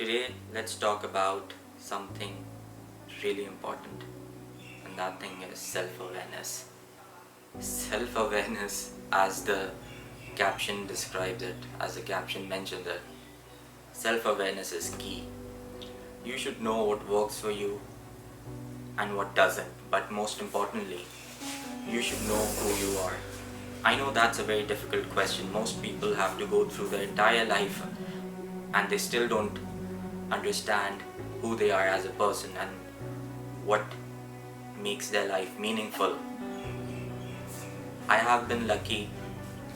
Today, let's talk about something really important, and that thing is self awareness. Self awareness, as the caption describes it, as the caption mentions it, self awareness is key. You should know what works for you and what doesn't, but most importantly, you should know who you are. I know that's a very difficult question. Most people have to go through their entire life and they still don't understand who they are as a person and what makes their life meaningful. I have been lucky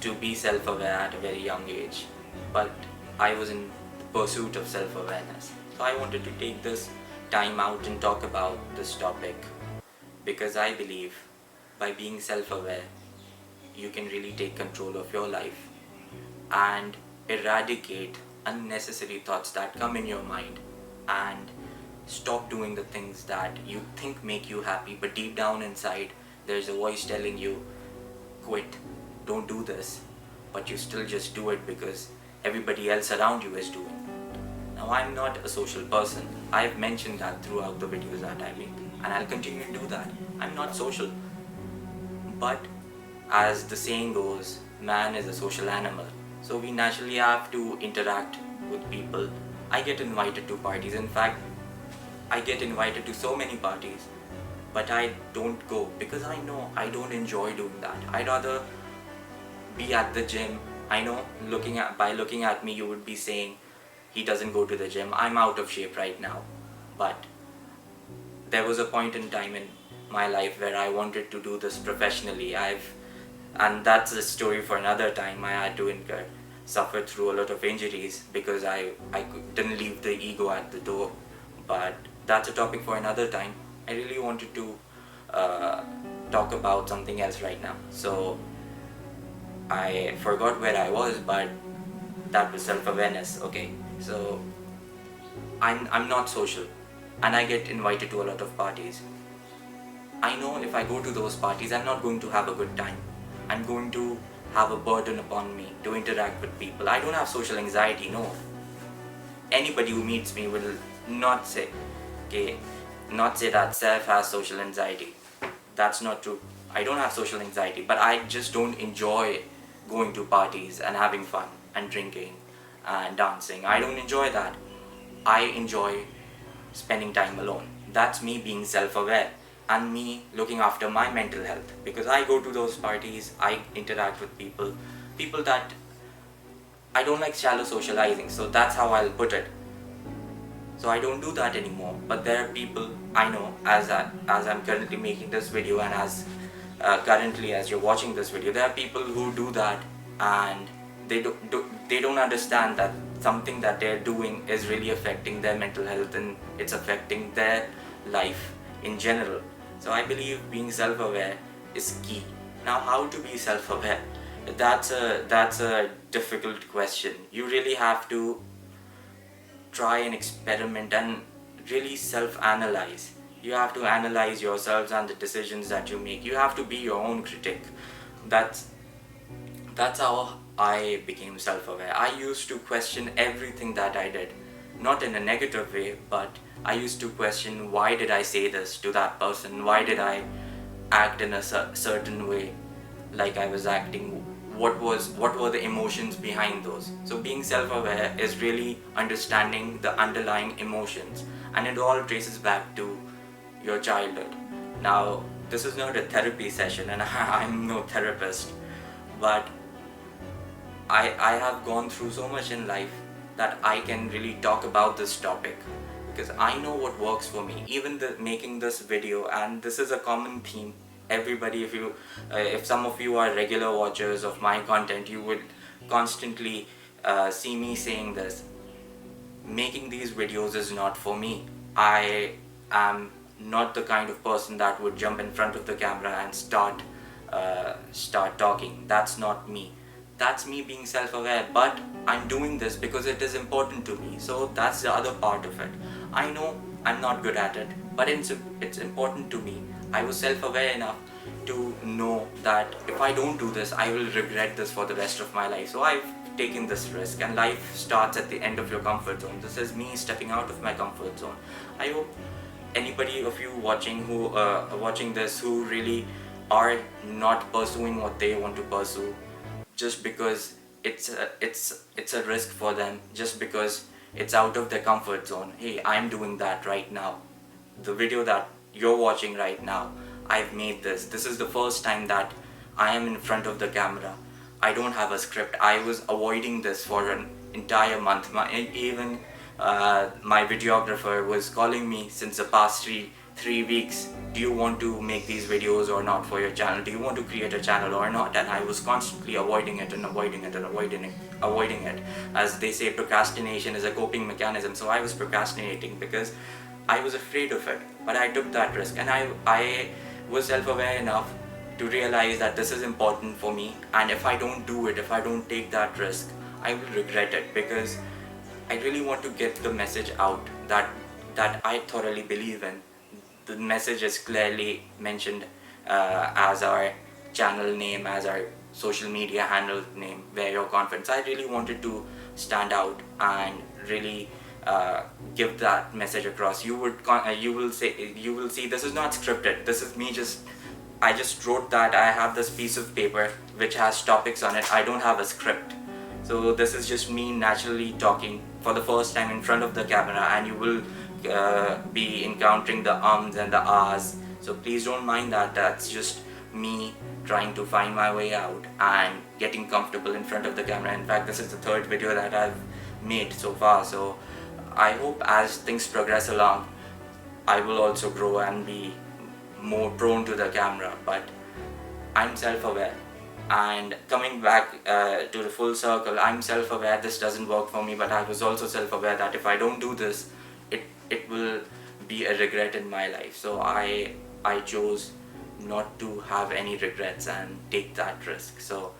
to be self aware at a very young age, but I was in the pursuit of self awareness. So I wanted to take this time out and talk about this topic because I believe by being self aware, you can really take control of your life and eradicate unnecessary thoughts that come in your mind and stop doing the things that you think make you happy, but deep down inside there's a voice telling you quit, don't do this, but you still just do it because everybody else around you is doing. Now, I'm not a social person. I've mentioned that throughout the videos that I make, and I'll continue to do that. I'm not social, but as the saying goes, man is a social animal. So we naturally have to interact with people. I get invited to parties. In fact, I get invited to so many parties, but I don't go because I know I don't enjoy doing that. I'd rather be at the gym. I know by looking at me, you would be saying he doesn't go to the gym. I'm out of shape right now, but there was a point in time in my life where I wanted to do this professionally. And that's a story for another time. I had to suffer through a lot of injuries because I didn't leave the ego at the door. But that's a topic for another time. I really wanted to talk about something else right now. So I forgot where I was, but that was self-awareness. Okay, so I'm not social, and I get invited to a lot of parties. I know if I go to those parties, I'm not going to have a good time. I'm going to have a burden upon me to interact with people. I don't have social anxiety, no. Anybody who meets me will not say, that Saif has social anxiety. That's not true. I don't have social anxiety, but I just don't enjoy going to parties and having fun and drinking and dancing. I don't enjoy that. I enjoy spending time alone. That's me being self-aware and me looking after my mental health, because I go to those parties, I interact with people that I don't like shallow socializing, so that's how I'll put it. So I don't do that anymore, but there are people I know, as I'm currently making this video and as currently as you're watching this video, there are people who do that and they don't understand that something that they're doing is really affecting their mental health and it's affecting their life in general. So I believe being self-aware is key. Now, how to be self-aware? That's a difficult question. You really have to try and experiment and really self-analyze. You have to analyze yourselves and the decisions that you make. You have to be your own critic. That's how I became self-aware. I used to question everything that I did, not in a negative way, but I used to question, why did I say this to that person? Why did I act in a certain way like I was acting? What were the emotions behind those? So being self-aware is really understanding the underlying emotions, and it all traces back to your childhood. Now, this is not a therapy session and I'm no therapist, but I have gone through so much in life that I can really talk about this topic because I know what works for me. Even making this video, and this is a common theme. Everybody, if some of you are regular watchers of my content, you would constantly see me saying this. Making these videos is not for me. I am not the kind of person that would jump in front of the camera and start talking. That's not me. That's me being self-aware, but I'm doing this because it is important to me. So that's the other part of it. I know I'm not good at it, but it's important to me. I was self-aware enough to know that if I don't do this, I will regret this for the rest of my life. So I've taken this risk, and life starts at the end of your comfort zone. This is me stepping out of my comfort zone. I hope anybody of you watching this who really are not pursuing what they want to pursue just because it's a risk for them, just because it's out of their comfort zone. Hey, I'm doing that right now. The video that you're watching right now, I've made this is the first time that I am in front of the camera. I don't have a script. I was avoiding this for an entire month. Even my videographer was calling me since the past three weeks. Do you want to make these videos or not for your channel? Do you want to create a channel or not? And I was constantly avoiding it and avoiding it and avoiding it. As they say, procrastination is a coping mechanism. So I was procrastinating because I was afraid of it. But I took that risk, and I was self-aware enough to realize that this is important for me, and if I don't do it, if I don't take that risk, I will regret it, because I really want to get the message out that I thoroughly believe in. The message is clearly mentioned as our channel name, as our social media handle name, Where Your Confidence. I really wanted to stand out and really give that message across. You will see this is not scripted. This is me I just wrote that. I have this piece of paper which has topics on it. I don't have a script. So this is just me naturally talking for the first time in front of the camera, and you will be encountering the ums and the ahs. So please don't mind that. That's just me trying to find my way out and getting comfortable in front of the camera. In fact, this is the third video that I've made so far. So I hope as things progress along, I will also grow and be more prone to the camera. But I'm self-aware, and coming back to the full circle, I'm self-aware this doesn't work for me, but I was also self-aware that if I don't do this, it will be a regret in my life. So I chose not to have any regrets and take that risk. So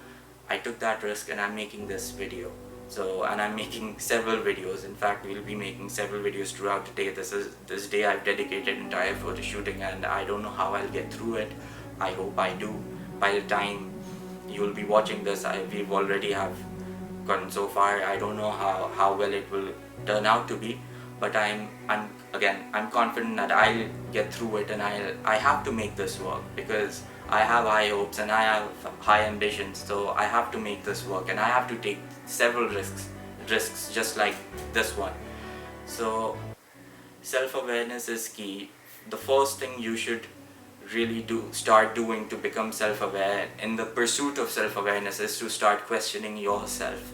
I took that risk, and I'm making this video. And I'm making several videos. In fact, we'll be making several videos throughout the day. This day I've dedicated entire photo shooting, and I don't know how I'll get through it. I hope I do. By the time you'll be watching this, we've already have gotten so far. I don't know how well it will turn out to be, but I'm confident that I'll get through it, and I have to make this work, because I have high hopes and I have high ambitions. So I have to make this work, and I have to take several risks just like this one. So self-awareness is key. The first thing you should really start doing to become self-aware in the pursuit of self-awareness is to start questioning yourself.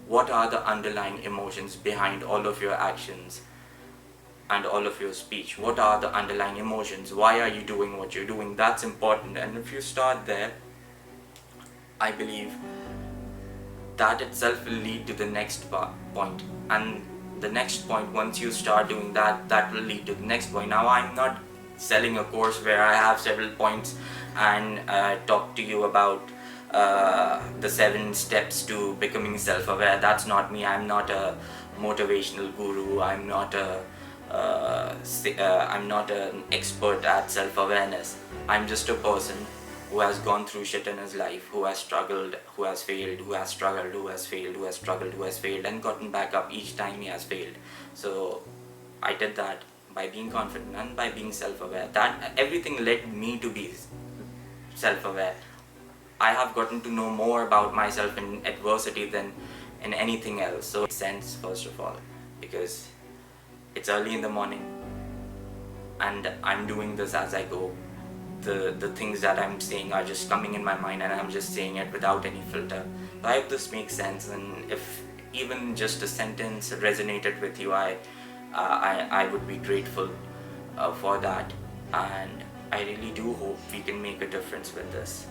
What are the underlying emotions behind all of your actions and all of your speech? What are the underlying emotions? Why are you doing what you're doing? That's important. And if you start there, I believe that itself will lead to the next point. And the next point, once you start doing that, that will lead to the next point. Now, I'm not selling a course where I have several points and talk to you about the 7 steps to becoming self-aware. That's not me. I'm not a motivational guru. I'm not an expert at self-awareness. I'm just a person who has gone through shit in his life, who has struggled, who has failed, who has struggled, who has failed, who has struggled, who has failed, and gotten back up each time he has failed. So I did that by being confident and by being self-aware. That everything led me to be self-aware. I have gotten to know more about myself in adversity than in anything else. So it makes sense, first of all, because it's early in the morning and I'm doing this as I go. The things that I'm saying are just coming in my mind, and I'm just saying it without any filter. So I hope this makes sense, and if even just a sentence resonated with you, I would be grateful for that, and I really do hope we can make a difference with this.